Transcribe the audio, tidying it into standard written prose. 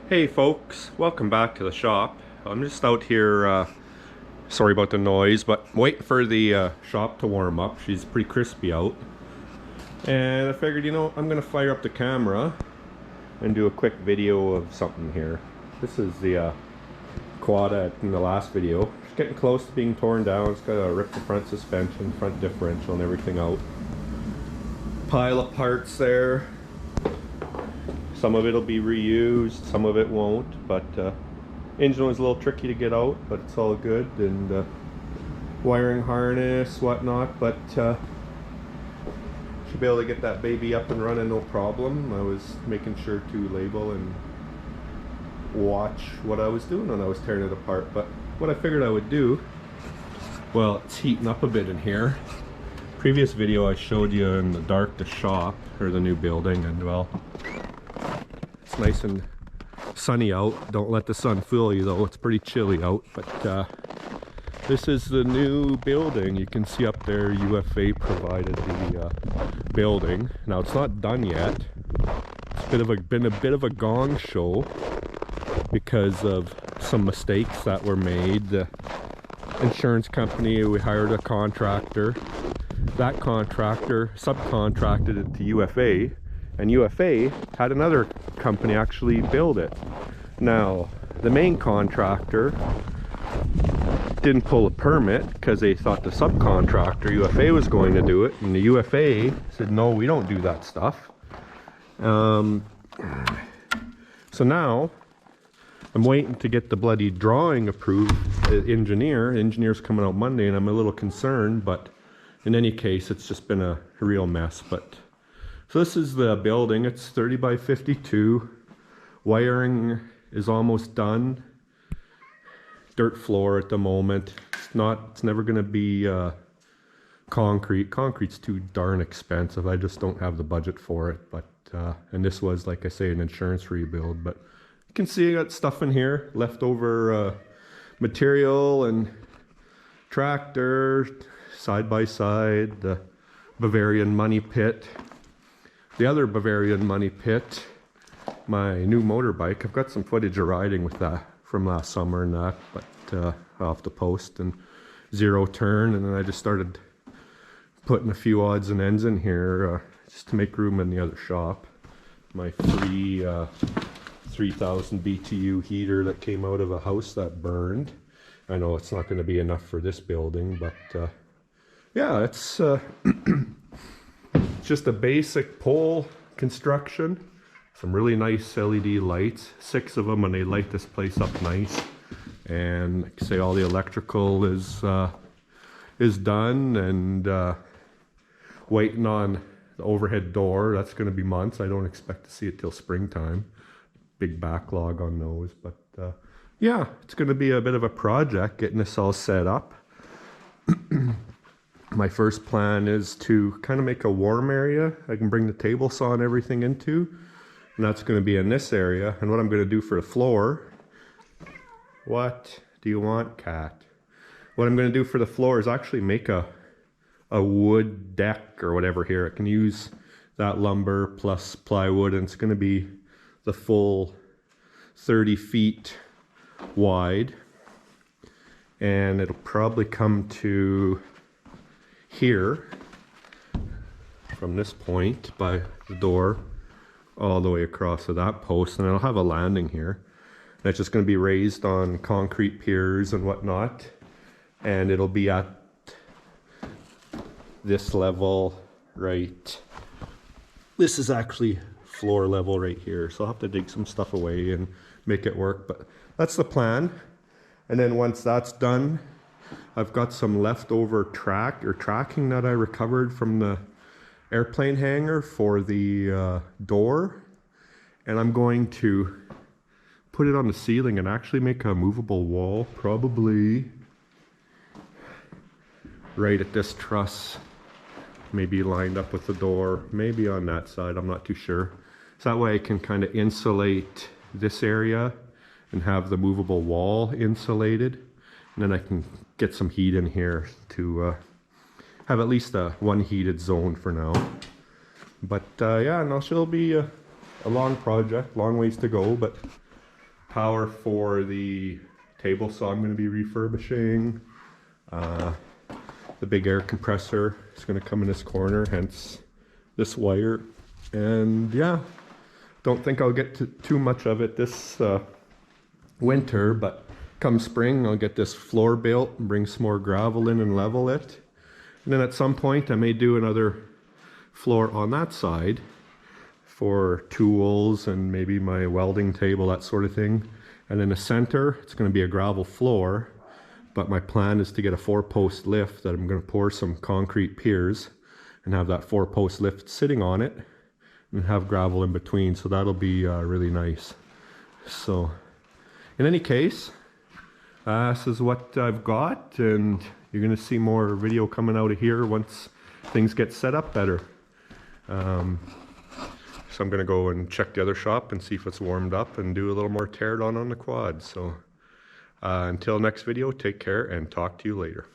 Hey folks, welcome back to the shop. I'm just out here, sorry about the noise, but waiting for the shop to warm up. She's pretty crispy out. And I figured, I'm gonna fire up the camera and do a quick video of something here. This is the Quad in the last video. It's getting close to being torn down. It's got to rip the front suspension, front differential and everything out. Pile of parts there. Some of it'll be reused, some of it won't, but engine was a little tricky to get out, but it's all good, and wiring harness, whatnot, but should be able to get that baby up and running no problem. I was making sure to label and watch what I was doing when I was tearing it apart, but what I figured I would do, well, it's heating up a bit in here. Previous video I showed you in the dark the shop, or the new building, and well, it's nice and sunny out. Don't let the sun fool you though, it's pretty chilly out. But this is the new building. You can see up there UFA provided the building. Now it's not done yet. It's been a bit of a gong show because of some mistakes that were made. The insurance company, we hired a contractor. That contractor subcontracted it to UFA, and UFA had another company actually build it. Now, the main contractor didn't pull a permit because they thought the subcontractor, UFA, was going to do it, and the UFA said, no, we don't do that stuff. So now, I'm waiting to get the bloody drawing approved. The engineer's coming out Monday, and I'm a little concerned, but in any case, it's just been a real mess. But so this is the building. It's 30 by 52. Wiring is almost done. Dirt floor at the moment. It's never going to be concrete. Concrete's too darn expensive. I just don't have the budget for it. But and this was, like I say, an insurance rebuild. But you can see I got stuff in here, leftover material and tractor, side by side, the Bavarian money pit. The other Bavarian money pit, my new motorbike. I've got some footage of riding with that from last summer and that, but I'll have to post. And zero turn, and then I just started putting a few odds and ends in here just to make room in the other shop. My free 3000 BTU heater that came out of a house that burned. I know it's not going to be enough for this building, but yeah, it's just a basic pole construction. Some really nice LED lights, 6 of them, and they light this place up nice. And like I say, all the electrical is done, and waiting on the overhead door. That's going to be months. I don't expect to see it till springtime. Big backlog on those, but yeah, it's going to be a bit of a project getting this all set up. My first plan is to kind of make a warm area I can bring the table saw and everything into, and that's going to be in this area. And what I'm going to do for the floor, what do you want, cat? What I'm going to do for the floor is actually make a wood deck or whatever here. I can use that lumber plus plywood, and it's going to be the full 30 feet wide, and it'll probably come to here from this point by the door all the way across to that post, and I'll have a landing here. That's just going to be raised on concrete piers and whatnot, and it'll be at this level right. This is actually floor level right here, so I'll have to dig some stuff away and make it work, but that's the plan. And then once that's done, I've got some leftover tracking that I recovered from the airplane hangar for the door, and I'm going to put it on the ceiling and actually make a movable wall, probably right at this truss, maybe lined up with the door, maybe on that side, I'm not too sure. So that way I can kind of insulate this area and have the movable wall insulated, and then I can get some heat in here to have at least one heated zone for now. But yeah, no, she'll be a long project, long ways to go, but power for the table saw I'm going to be refurbishing. The big air compressor is going to come in this corner, hence this wire. And yeah, don't think I'll get to too much of it this winter, but come spring I'll get this floor built and bring some more gravel in and level it. And then at some point I may do another floor on that side for tools and maybe my welding table, that sort of thing. And in the center it's going to be a gravel floor, but my plan is to get a 4-post lift that I'm going to pour some concrete piers and have that 4-post lift sitting on it and have gravel in between, so that'll be really nice. So in any case, this is what I've got, and you're going to see more video coming out of here once things get set up better. So I'm going to go and check the other shop and see if it's warmed up and do a little more tear down on the quad. So until next video, take care and talk to you later.